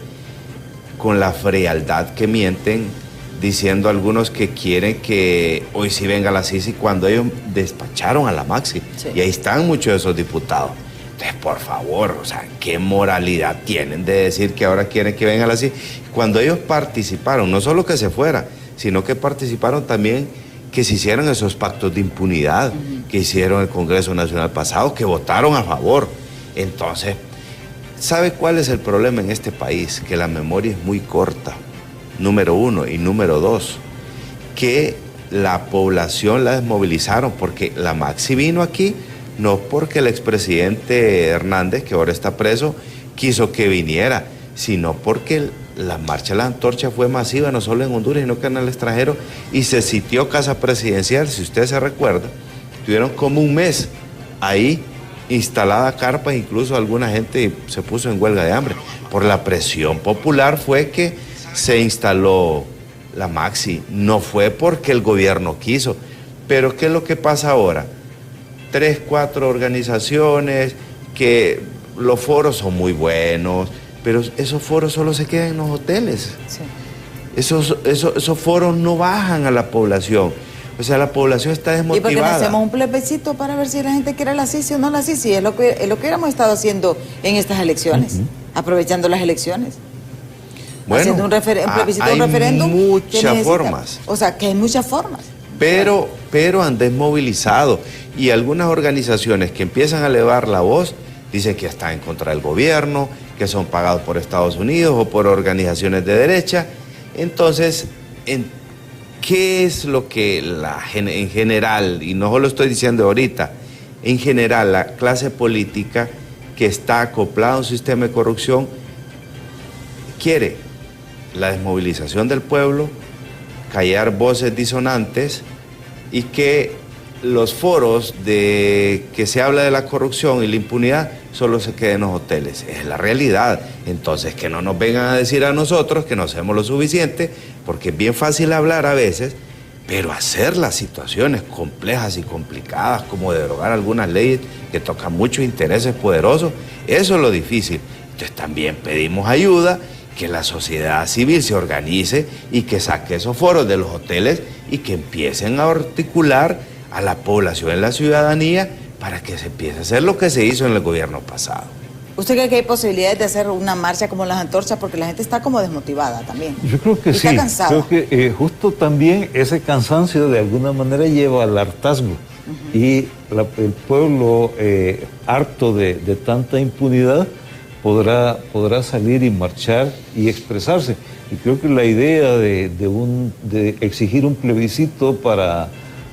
con la frialdad que mienten, diciendo algunos que quieren que hoy sí venga la Sisi cuando ellos despacharon a la Maxi. Sí. Y ahí están muchos de esos diputados. Entonces, por favor, o sea, ¿qué moralidad tienen de decir que ahora quieren que venga la Sisi? Cuando ellos participaron, no solo que se fuera, sino que participaron también que se hicieron esos pactos de impunidad que hicieron el Congreso Nacional pasado, que votaron a favor. Entonces, ¿sabe cuál es el problema en este país? Que la memoria es muy corta, número 1, y número 2, que la población la desmovilizaron, porque la Maxi vino aquí no porque el expresidente Hernández, que ahora está preso, quiso que viniera, sino porque la marcha de la antorcha fue masiva, no solo en Honduras, sino que en el extranjero, y se sitió Casa Presidencial. Si usted se recuerda, tuvieron como un mes ahí instalada carpas, incluso alguna gente se puso en huelga de hambre. Por la presión popular fue que se instaló la Maxi, no fue porque el gobierno quiso. Pero ¿qué es lo que pasa ahora? 3, 4 organizaciones, que los foros son muy buenos, pero esos foros solo se quedan en los hoteles. Sí. Esos foros no bajan a la población. O sea, la población está desmotivada. ¿Y por qué no hacemos un plebiscito para ver si la gente quiere la Sisi o no la Sisi? Es lo que hemos estado haciendo en estas elecciones, aprovechando las elecciones. Bueno, haciendo un plebiscito, un referéndum. Hay muchas formas. O sea, que hay muchas formas. Pero han desmovilizado. Y algunas organizaciones que empiezan a elevar la voz dicen que están en contra del gobierno, que son pagados por Estados Unidos o por organizaciones de derecha. Entonces, ¿qué es lo que en general, y no lo estoy diciendo ahorita, en general la clase política que está acoplada a un sistema de corrupción quiere? La desmovilización del pueblo, callar voces disonantes y que los foros de que se habla de la corrupción y la impunidad solo se queden en los hoteles. Es la realidad. Entonces, que no nos vengan a decir a nosotros que no hacemos lo suficiente, porque es bien fácil hablar a veces, pero hacer las situaciones complejas y complicadas, como derogar algunas leyes que tocan muchos intereses poderosos, eso es lo difícil. Entonces también pedimos ayuda, que la sociedad civil se organice y que saque esos foros de los hoteles y que empiecen a articular a la población y la ciudadanía para que se empiece a hacer lo que se hizo en el gobierno pasado. ¿Usted cree que hay posibilidades de hacer una marcha como las antorchas? Porque la gente está como desmotivada también. Yo creo que sí. Está cansada. Creo que justo también ese cansancio de alguna manera lleva al hartazgo. Y el pueblo harto de tanta impunidad podrá salir y marchar y expresarse. Y creo que la idea de exigir un plebiscito para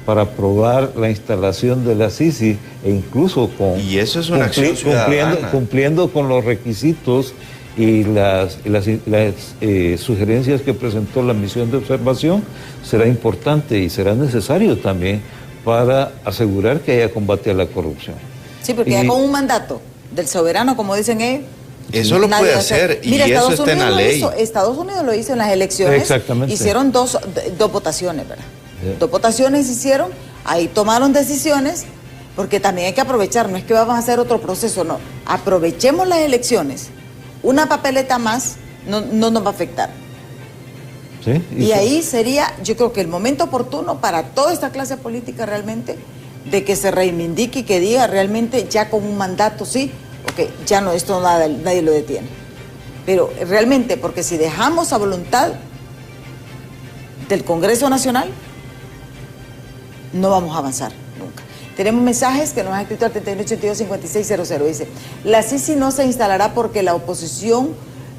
aprobar la instalación de la Sisi, e incluso y eso es una acción ciudadana, cumpliendo con los requisitos y las sugerencias que presentó la misión de observación, será importante y será necesario también para asegurar que haya combate a la corrupción. Sí, porque ya con un mandato del soberano, como dicen ellos, eso lo puede hacer, y eso está en la ley. Estados Unidos lo hizo en las elecciones. Exactamente. Hicieron dos votaciones, ¿verdad? Sí. 2 votaciones hicieron, ahí tomaron decisiones, porque también hay que aprovechar, no es que vamos a hacer otro proceso, no. Aprovechemos las elecciones. Una papeleta más no nos va a afectar. Sí, y ahí sería, yo creo que el momento oportuno para toda esta clase política realmente, de que se reivindique y que diga realmente ya con un mandato, sí, ok, ya no, esto nadie lo detiene. Pero realmente, porque si dejamos a voluntad del Congreso Nacional, no vamos a avanzar nunca. Tenemos mensajes que nos han escrito al 3982-5600. Dice, la Sisi no se instalará porque la oposición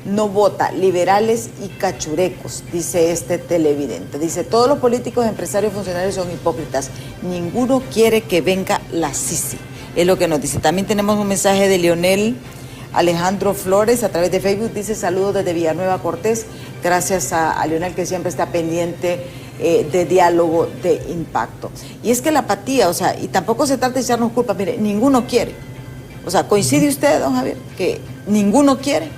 no vota, liberales y cachurecos, dice este televidente. Dice, todos los políticos, empresarios, funcionarios son hipócritas. Ninguno quiere que venga la Sisi. Es lo que nos dice. También tenemos un mensaje de Leonel Alejandro Flores a través de Facebook. Dice, saludos desde Villanueva Cortés. Gracias a Leonel, que siempre está pendiente de diálogo de impacto. Y es que la apatía, o sea, y tampoco se trata de echarnos culpa, mire, ninguno quiere. O sea, ¿coincide usted, don Javier, que ninguno quiere?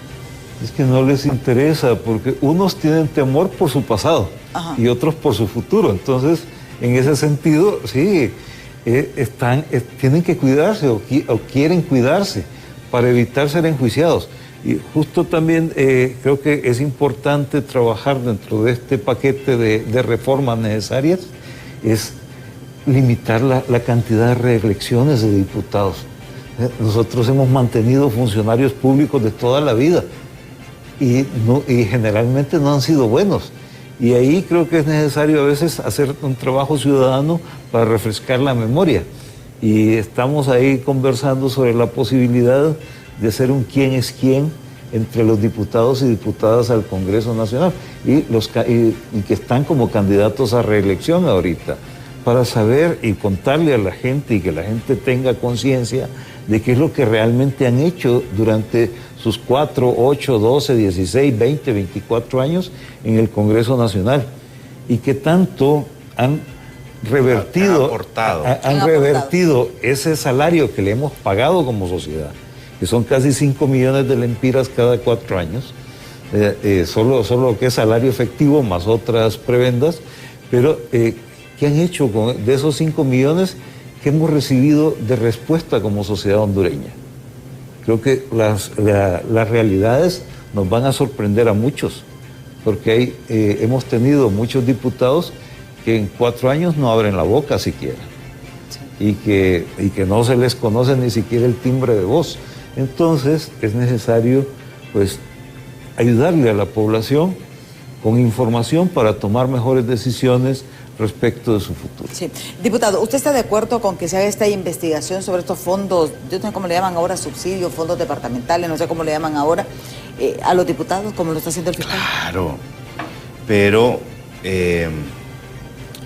Es que no les interesa, porque unos tienen temor por su pasado. Ajá. Y otros por su futuro. Entonces, en ese sentido, sí, tienen que cuidarse o quieren cuidarse para evitar ser enjuiciados. Y justo también creo que es importante trabajar dentro de este paquete de reformas necesarias, es limitar la cantidad de reelecciones de diputados. Nosotros hemos mantenido funcionarios públicos de toda la vida y generalmente no han sido buenos. Y ahí creo que es necesario a veces hacer un trabajo ciudadano para refrescar la memoria. Y estamos ahí conversando sobre la posibilidad de hacer un quién es quién entre los diputados y diputadas al Congreso Nacional y que están como candidatos a reelección ahorita, para saber y contarle a la gente y que la gente tenga conciencia de qué es lo que realmente han hecho durante sus 4, 8, 12, 16, 20, 24 años en el Congreso Nacional y que tanto han revertido ese salario que le hemos pagado como sociedad, que son casi 5 millones de lempiras cada 4 años, solo lo que es salario efectivo más otras prebendas, pero ¿qué han hecho de esos 5 millones que hemos recibido de respuesta como sociedad hondureña? Creo que las realidades nos van a sorprender a muchos, porque hemos tenido muchos diputados que en 4 años no abren la boca siquiera, sí, y que no se les conoce ni siquiera el timbre de voz. Entonces es necesario pues ayudarle a la población con información para tomar mejores decisiones respecto de su futuro. Sí. Diputado, ¿usted está de acuerdo con que se haga esta investigación sobre estos fondos, yo no sé cómo le llaman ahora, subsidios, fondos departamentales, no sé cómo le llaman ahora, a los diputados, como lo está haciendo el fiscal? Claro, pero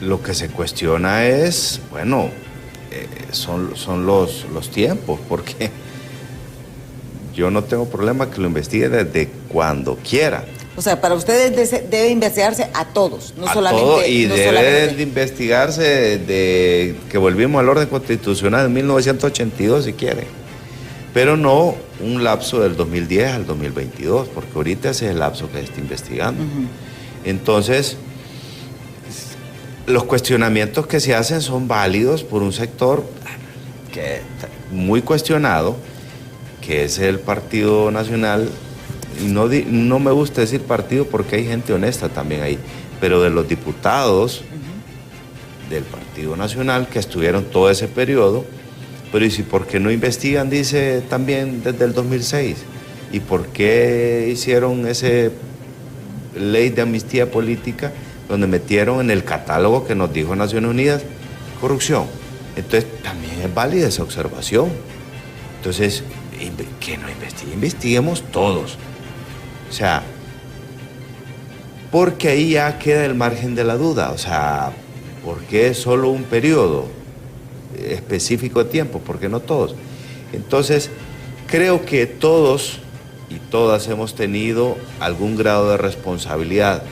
lo que se cuestiona es, bueno, son los tiempos, porque yo no tengo problema que lo investigue desde cuando quiera. O sea, para ustedes debe investigarse a todos, no solamente... Todo, y debe de investigarse de que volvimos al orden constitucional en 1982, si quiere. Pero no un lapso del 2010 al 2022, porque ahorita ese es el lapso que se está investigando. Entonces, los cuestionamientos que se hacen son válidos por un sector que muy cuestionado, que es el Partido Nacional. No me gusta decir partido porque hay gente honesta también ahí, pero de los diputados del Partido Nacional que estuvieron todo ese periodo, pero ¿y si por qué no investigan? Dice también desde el 2006. ¿Y por qué hicieron esa ley de amnistía política donde metieron en el catálogo que nos dijo Naciones Unidas corrupción? Entonces, también es válida esa observación. Entonces, que no investiguemos todos. O sea, porque ahí ya queda el margen de la duda. O sea, ¿por qué solo un periodo específico de tiempo? ¿Por qué no todos? Entonces, creo que todos y todas hemos tenido algún grado de responsabilidad.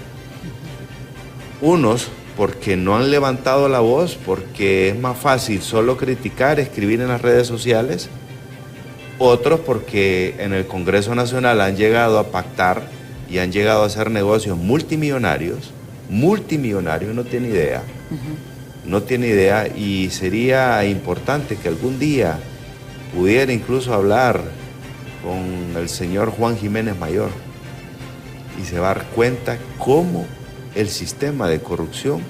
Unos porque no han levantado la voz, porque es más fácil solo criticar, escribir en las redes sociales. Otros porque en el Congreso Nacional han llegado a pactar y han llegado a hacer negocios multimillonarios, no tiene idea. No tiene idea, y sería importante que algún día pudiera incluso hablar con el señor Juan Jiménez Mayor y se va a dar cuenta cómo el sistema de corrupción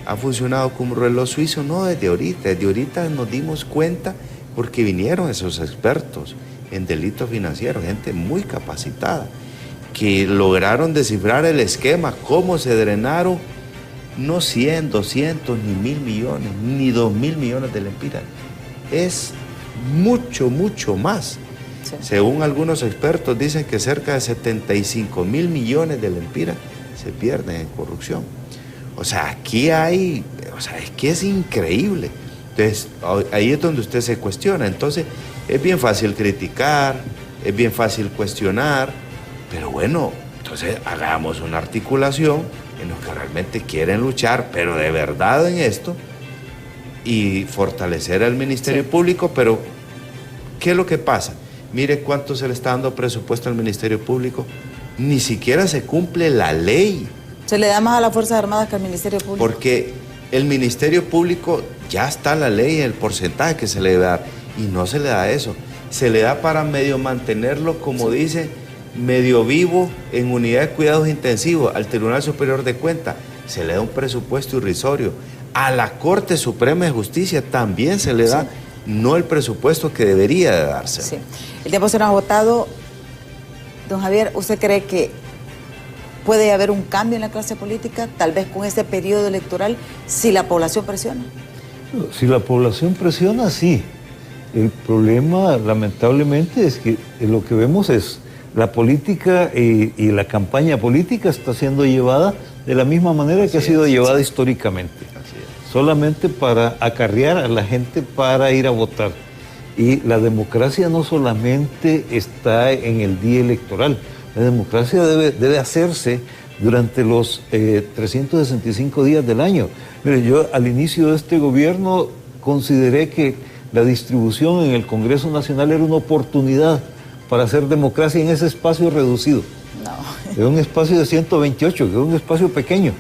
ha funcionado como un reloj suizo, no desde ahorita nos dimos cuenta porque vinieron esos expertos en delitos financieros, gente muy capacitada, que lograron descifrar el esquema, cómo se drenaron no 100, 200, ni 1.000 millones, ni 2.000 millones de lempiras. Es mucho, mucho más. Sí. Según algunos expertos dicen que cerca de 75.000 millones de lempiras se pierden en corrupción. O sea, aquí hay, es que es increíble. Entonces, ahí es donde usted se cuestiona. Entonces, es bien fácil criticar, es bien fácil cuestionar, pero bueno, entonces hagamos una articulación en los que realmente quieren luchar, pero de verdad en esto, y fortalecer al Ministerio Público. Pero, ¿qué es lo que pasa? Mire cuánto se le está dando presupuesto al Ministerio Público. Ni siquiera se cumple la ley. Se le da más a las Fuerzas Armadas que al Ministerio Público. Porque el Ministerio Público, ya está la ley, el porcentaje que se le debe dar, y no se le da eso. Se le da para medio mantenerlo, como dice, medio vivo en unidad de cuidados intensivos. Al Tribunal Superior de Cuentas se le da un presupuesto irrisorio. A la Corte Suprema de Justicia también se le da, no el presupuesto que debería de darse. Sí. El tiempo se nos ha agotado. Don Javier, ¿usted cree que puede haber un cambio en la clase política, tal vez con este periodo electoral, si la población presiona? Si la población presiona, sí. El problema, lamentablemente, es que lo que vemos es la política y la campaña política está siendo llevada de la misma manera que ha sido llevada históricamente. Solamente para acarrear a la gente para ir a votar. Y la democracia no solamente está en el día electoral, la democracia debe hacerse durante los 365 días del año. Mire, yo al inicio de este gobierno consideré que la distribución en el Congreso Nacional era una oportunidad para hacer democracia en ese espacio reducido. No. Era un espacio de 128, que era un espacio pequeño.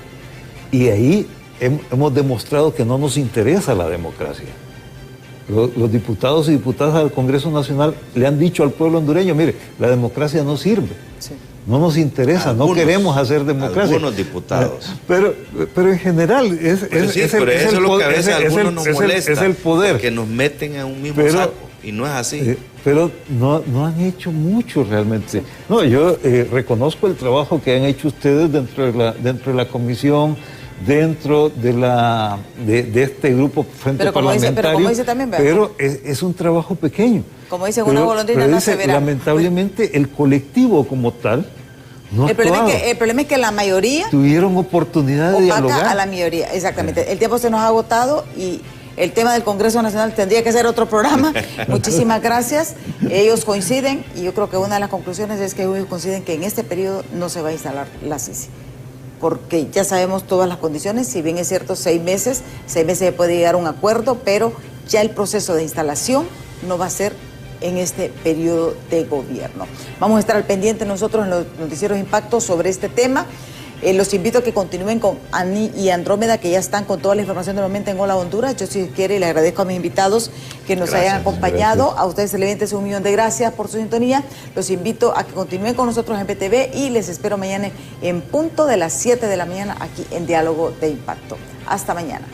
Y ahí hemos demostrado que no nos interesa la democracia. Los diputados y diputadas del Congreso Nacional le han dicho al pueblo hondureño, mire, la democracia no sirve, no nos interesa, no queremos hacer democracia. Algunos diputados. Pero en general es lo que a veces a algunos nos molesta, es el poder. Que nos meten en un mismo saco, y no es así. Pero no han hecho mucho realmente. No, yo reconozco el trabajo que han hecho ustedes dentro de la comisión, dentro de este grupo Frente Parlamentario, pero es un trabajo pequeño. Como dicen, una golondrina no se verá. Lamentablemente el colectivo como tal no el problema es que la mayoría tuvieron oportunidad de dialogar. A la mayoría, exactamente. El tiempo se nos ha agotado y el tema del Congreso Nacional tendría que ser otro programa. Muchísimas gracias. Ellos coinciden y yo creo que una de las conclusiones es que ellos coinciden que en este periodo no se va a instalar la CICI, porque ya sabemos todas las condiciones. Si bien es cierto, 6 meses se puede llegar a un acuerdo, pero ya el proceso de instalación no va a ser en este periodo de gobierno. Vamos a estar al pendiente nosotros en los noticieros Impacto sobre este tema. Los invito a que continúen con Ani y Andrómeda, que ya están con toda la información nuevamente en Hola Honduras. Yo, si quiere, le agradezco a mis invitados que nos hayan acompañado. Gracias. A ustedes, televidentes, 1.000.000 de gracias por su sintonía. Los invito a que continúen con nosotros en PTV y les espero mañana en punto de las 7 de la mañana aquí en Diálogo de Impacto. Hasta mañana.